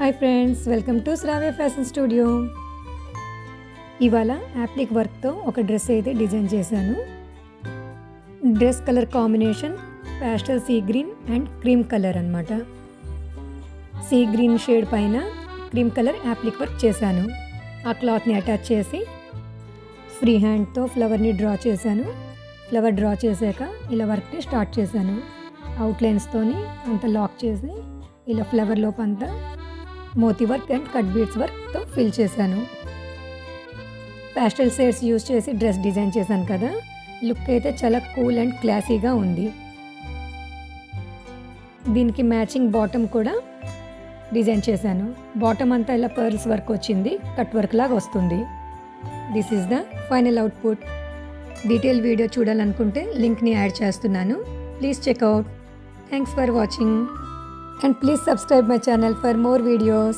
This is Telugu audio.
Hi friends, welcome to Shravya fashion studio. ఇవాళ యాప్లిక్ వర్క్తో ఒక డ్రెస్ అయితే డిజైన్ చేశాను. Dress colour combination pastel sea green and cream colour అన్నమాట. సీ గ్రీన్ షేడ్ పైన క్రీమ్ కలర్ యాప్లిక్ వర్క్ చేశాను. ఆ క్లాత్ని అటాచ్ చేసి ఫ్రీ హ్యాండ్తో ఫ్లవర్ని డ్రా చేశాను. ఫ్లవర్ డ్రా చేశాక ఇలా వర్క్ని స్టార్ట్ చేశాను. అవుట్లైన్స్తోని అంతా లాక్ చేసి ఇలా ఫ్లవర్ లోపంతా మోతీ వర్క్ అండ్ కట్ బీడ్స్ వర్క్తో ఫిల్ చేశాను. ప్యాస్టల్ షేడ్స్ యూజ్ చేసి డ్రెస్ డిజైన్ చేశాను కదా, లుక్ అయితే చాలా కూల్ అండ్ క్లాసీగా ఉంది. దీనికి మ్యాచింగ్ బాటమ్ కూడా డిజైన్ చేశాను. బాటమ్ అంతా ఇలా పర్ల్స్ వర్క్ వచ్చింది, కట్ వర్క్ లాగా వస్తుంది. This is the final output. Detail video చూడాలనుకుంటే లింక్ని యాడ్ చేస్తున్నాను. Please check out. Thanks for watching and please subscribe my channel for more videos.